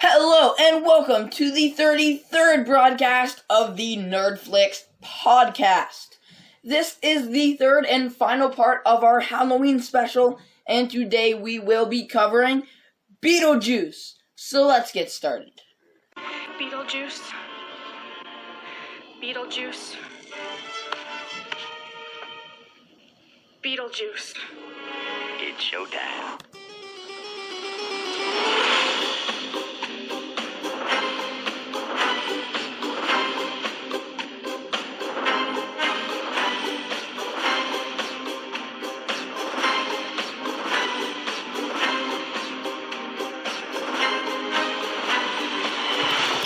Hello and welcome to the 33rd broadcast of the Nerdflix podcast. This is the third and final part of our Halloween special, and today we will be covering Beetlejuice. So let's get started. Beetlejuice. Beetlejuice. Beetlejuice. It's showtime.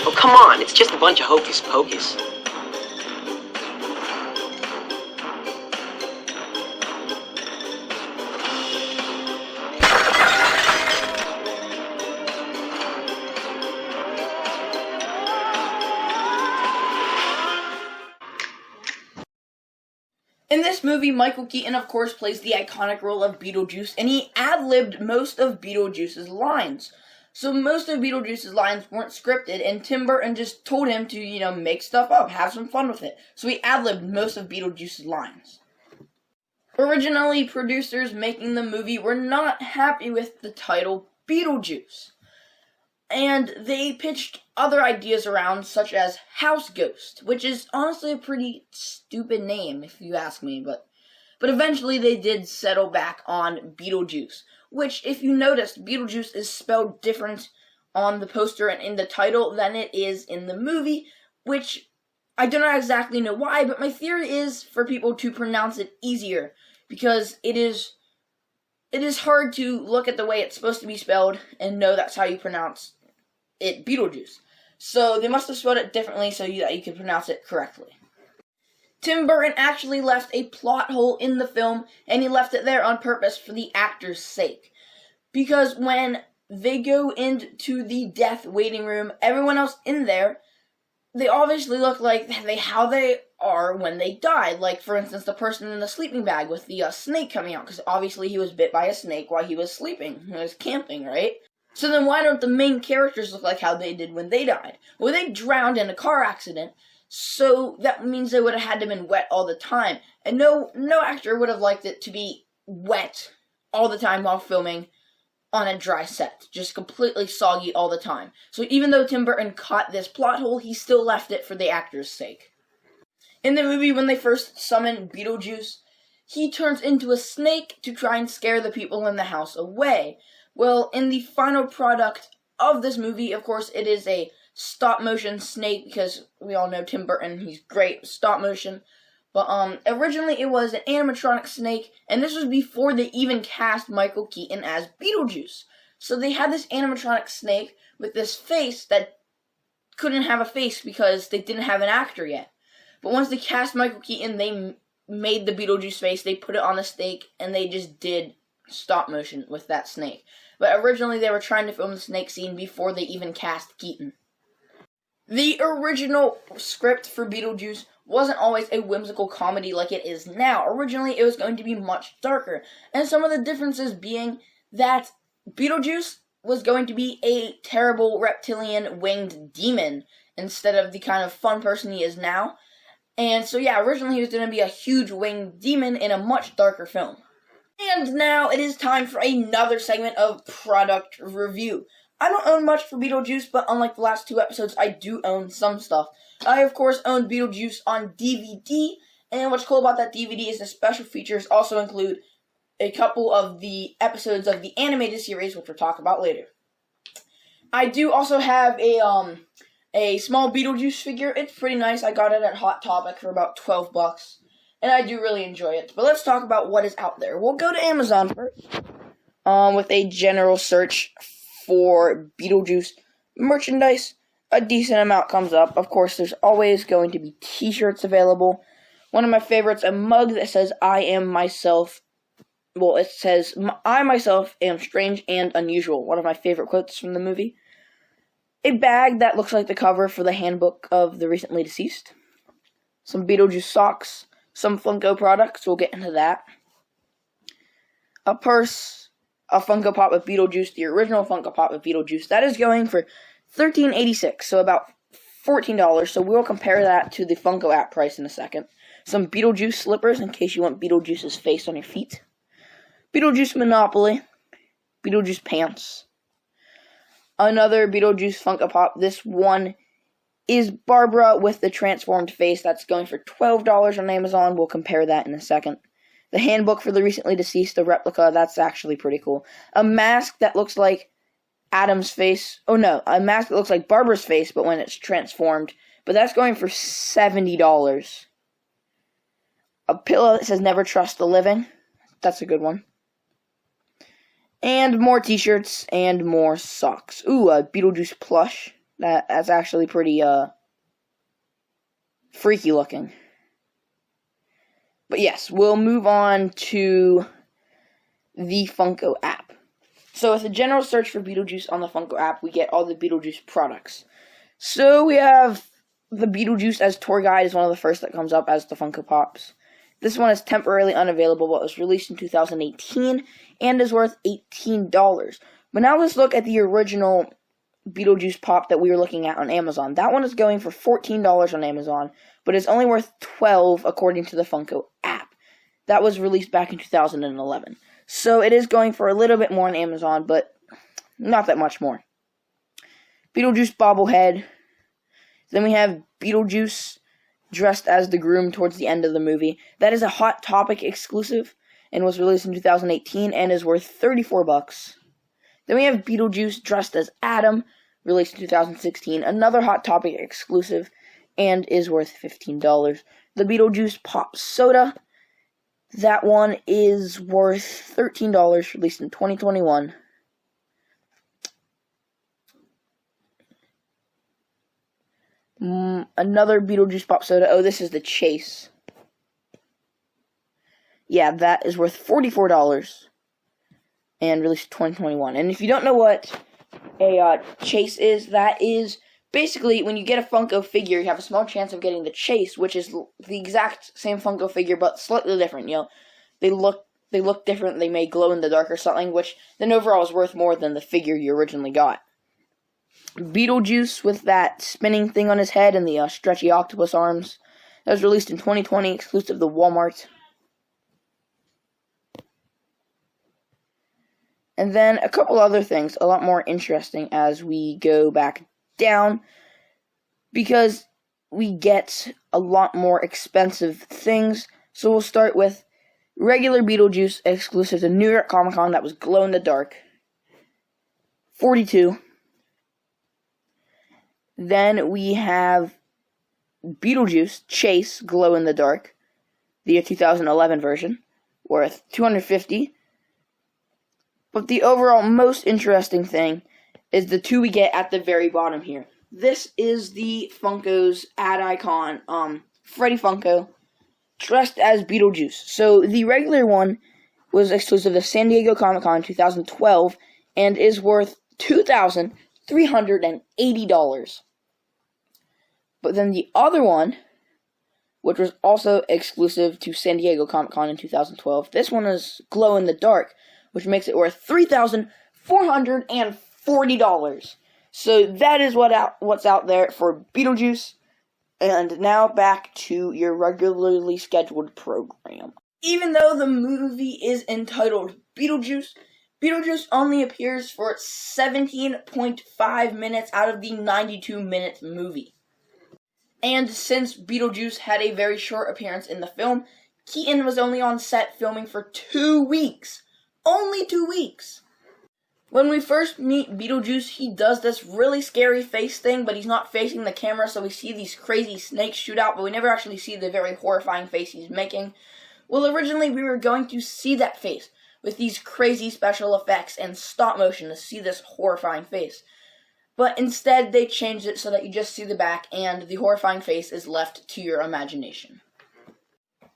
Oh, come on, it's just a bunch of hocus pocus. In this movie, Michael Keaton, of course, plays the iconic role of Beetlejuice, and he ad-libbed most of Beetlejuice's lines. So most of Beetlejuice's lines weren't scripted, and Tim Burton just told him to, make stuff up, have some fun with it. So he ad-libbed most of Beetlejuice's lines. Originally, producers making the movie were not happy with the title Beetlejuice. And they pitched other ideas around, such as House Ghost, which is honestly a pretty stupid name, if you ask me, but eventually they did settle back on Beetlejuice, which, if you noticed, Beetlejuice is spelled different on the poster and in the title than it is in the movie, which I do not exactly know why, but my theory is for people to pronounce it easier, because it is hard to look at the way it's supposed to be spelled and know that's how you pronounce it, Beetlejuice. So they must have spelled it differently so that you can pronounce it correctly. Tim Burton actually left a plot hole in the film, and he left it there on purpose for the actors' sake. Because when they go into the death waiting room, everyone else in there, they obviously look like how they are when they died. Like, for instance, the person in the sleeping bag with the snake coming out, because obviously he was bit by a snake while he was sleeping. He was camping, right? So then why don't the main characters look like how they did when they died? Well, they drowned in a car accident, so that means they would have had to been wet all the time. And no actor would have liked it to be wet all the time while filming on a dry set. Just completely soggy all the time. So even though Tim Burton caught this plot hole, he still left it for the actors' sake. In the movie, when they first summon Beetlejuice, he turns into a snake to try and scare the people in the house away. Well, in the final product of this movie, of course, it is a stop-motion snake, because we all know Tim Burton, he's great with stop-motion. But originally it was an animatronic snake, and this was before they even cast Michael Keaton as Beetlejuice. So they had this animatronic snake with this face that couldn't have a face because they didn't have an actor yet. But once they cast Michael Keaton, they made the Beetlejuice face, they put it on the snake, and they just did stop-motion with that snake. But originally they were trying to film the snake scene before they even cast Keaton. The original script for Beetlejuice wasn't always a whimsical comedy like it is now. Originally, it was going to be much darker. And some of the differences being that Beetlejuice was going to be a terrible reptilian winged demon instead of the kind of fun person he is now. And so yeah, originally he was going to be a huge winged demon in a much darker film. And now it is time for another segment of product review. I don't own much for Beetlejuice, but unlike the last two episodes, I do own some stuff. I, of course, own Beetlejuice on DVD, and what's cool about that DVD is the special features also include a couple of the episodes of the animated series, which we'll talk about later. I do also have a small Beetlejuice figure. It's pretty nice. I got it at Hot Topic for about $12, and I do really enjoy it. But let's talk about what is out there. We'll go to Amazon first, with a general search for Beetlejuice merchandise. A decent amount comes up. Of course, there's always going to be t-shirts available. One of my favorites, a mug that says, I am myself. Well, it says, I myself am strange and unusual. One of my favorite quotes from the movie. A bag that looks like the cover for the handbook of the recently deceased. Some Beetlejuice socks. Some Funko products. We'll get into that. A purse. A Funko Pop with Beetlejuice. The original Funko Pop with Beetlejuice. That is going for $13.86, so about $14. So we'll compare that to the Funko app price in a second. Some Beetlejuice slippers in case you want Beetlejuice's face on your feet. Beetlejuice Monopoly. Beetlejuice pants. Another Beetlejuice Funko Pop. This one is Barbara with the transformed face. That's going for $12 on Amazon. We'll compare that in a second. The handbook for the recently deceased, the replica, that's actually pretty cool. A mask that looks like Adam's face. Oh no, a mask that looks like Barbara's face, but when it's transformed. But that's going for $70. A pillow that says never trust the living. That's a good one. And more t-shirts and more socks. Ooh, a Beetlejuice plush. That's actually pretty, freaky looking. But yes, we'll move on to the Funko app. So with a general search for Beetlejuice on the Funko app, we get all the Beetlejuice products. So we have the Beetlejuice as tour guide is one of the first that comes up as the Funko Pops. This one is temporarily unavailable, but was released in 2018 and is worth $18. But now let's look at the original Beetlejuice Pop that we were looking at on Amazon. That one is going for $14 on Amazon, but it's only worth $12 according to the Funko app. That was released back in 2011. So it is going for a little bit more on Amazon, but not that much more. Beetlejuice bobblehead. Then we have Beetlejuice dressed as the groom towards the end of the movie. That is a Hot Topic exclusive and was released in 2018 and is worth $34. Then we have Beetlejuice dressed as Adam, released in 2016, another Hot Topic exclusive and is worth $15. The Beetlejuice Pop Soda, that one is worth $13, released in 2021. Another Beetlejuice Pop Soda. Oh, this is the Chase. Yeah, that is worth $44 and released in 2021. And if you don't know what a Chase is, that is basically when you get a Funko figure, you have a small chance of getting the Chase, which is the exact same Funko figure but slightly different. You know, they look different. They may glow in the dark or something, which then overall is worth more than the figure you originally got. Beetlejuice with that spinning thing on his head and the stretchy octopus arms. That was released in 2020, exclusive to Walmart. And then a couple other things, a lot more interesting as we go back down, because we get a lot more expensive things. So we'll start with regular Beetlejuice exclusive to New York Comic Con that was glow in the dark. $42. Then we have Beetlejuice Chase glow in the dark, the 2011 version, worth $250. But the overall most interesting thing is the two we get at the very bottom here. This is the Funko's ad icon, Freddy Funko, dressed as Beetlejuice. So the regular one was exclusive to San Diego Comic Con 2012 and is worth $2,380. But then the other one, which was also exclusive to San Diego Comic Con in 2012, this one is glow in the dark, which makes it worth $3,440. So that is what's out there for Beetlejuice. And now back to your regularly scheduled program. Even though the movie is entitled Beetlejuice, Beetlejuice only appears for 17.5 minutes out of the 92-minute movie. And since Beetlejuice had a very short appearance in the film, Keaton was only on set filming for 2 weeks. Only 2 weeks. When we first meet Beetlejuice, he does this really scary face thing, but he's not facing the camera, so we see these crazy snakes shoot out, but we never actually see the very horrifying face he's making. Well, originally we were going to see that face with these crazy special effects and stop motion to see this horrifying face. But instead, they changed it so that you just see the back, and the horrifying face is left to your imagination.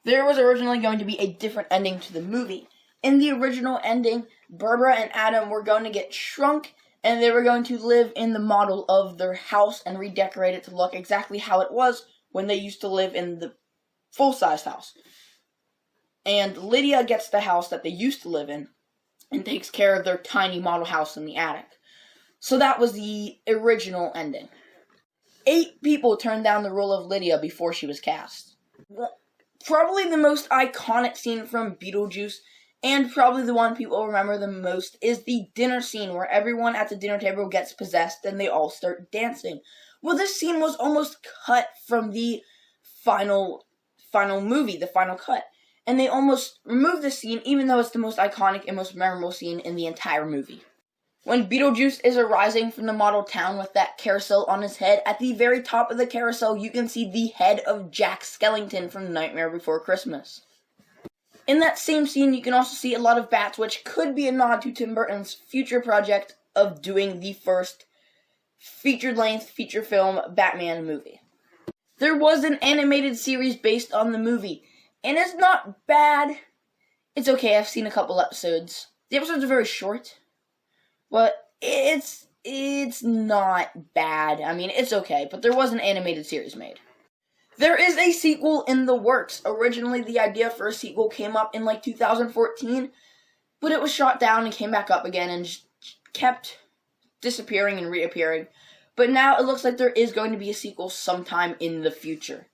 There was originally going to be a different ending to the movie. In the original ending, Barbara and Adam were going to get shrunk, and they were going to live in the model of their house and redecorate it to look exactly how it was when they used to live in the full-size house. And Lydia gets the house that they used to live in and takes care of their tiny model house in the attic. So that was the original ending. 8 people turned down the role of Lydia before she was cast. Probably the most iconic scene from Beetlejuice, and probably the one people remember the most, is the dinner scene where everyone at the dinner table gets possessed and they all start dancing. Well, this scene was almost cut from the final movie, the final cut. And they almost removed the scene, even though it's the most iconic and most memorable scene in the entire movie. When Beetlejuice is arising from the model town with that carousel on his head, at the very top of the carousel you can see the head of Jack Skellington from Nightmare Before Christmas. In that same scene you can also see a lot of bats, which could be a nod to Tim Burton's future project of doing the first feature-length, feature film Batman movie. There was an animated series based on the movie, and it's not bad. It's okay, I've seen a couple episodes. The episodes are very short. But it's not bad. I mean, it's okay, but there was an animated series made. There is a sequel in the works. Originally, the idea for a sequel came up in 2014, but it was shot down and came back up again and just kept disappearing and reappearing. But now it looks like there is going to be a sequel sometime in the future.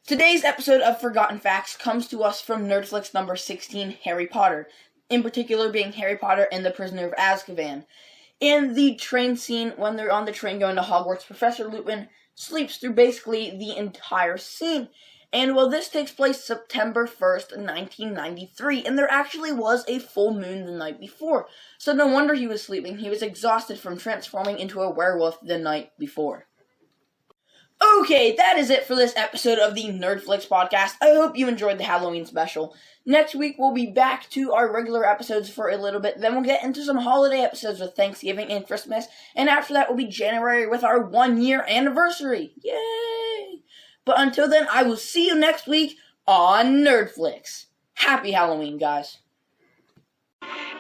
Today's episode of Forgotten Facts comes to us from Nerdflix number 16, Harry Potter. In particular being Harry Potter and the Prisoner of Azkaban. In the train scene, when they're on the train going to Hogwarts, Professor Lupin sleeps through basically the entire scene. And well, this takes place September 1st, 1993, and there actually was a full moon the night before. So no wonder he was sleeping. He was exhausted from transforming into a werewolf the night before. Okay, that is it for this episode of the Nerdflix podcast. I hope you enjoyed the Halloween special. Next week, we'll be back to our regular episodes for a little bit. Then we'll get into some holiday episodes with Thanksgiving and Christmas. And after that will be January with our 1-year anniversary. Yay! But until then, I will see you next week on Nerdflix. Happy Halloween, guys.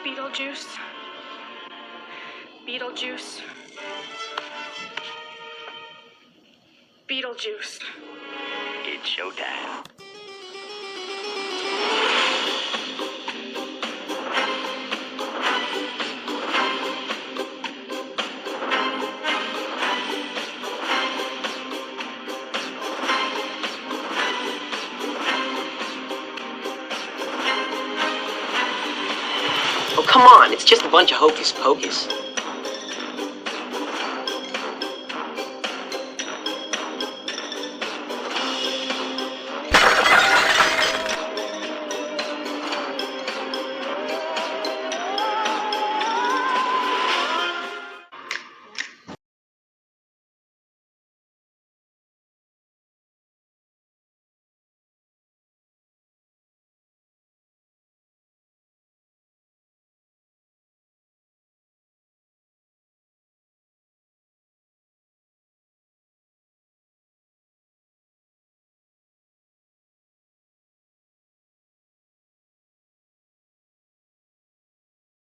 Beetlejuice. Beetlejuice. Beetlejuice. It's showtime. Oh, come on, it's just a bunch of hocus pocus.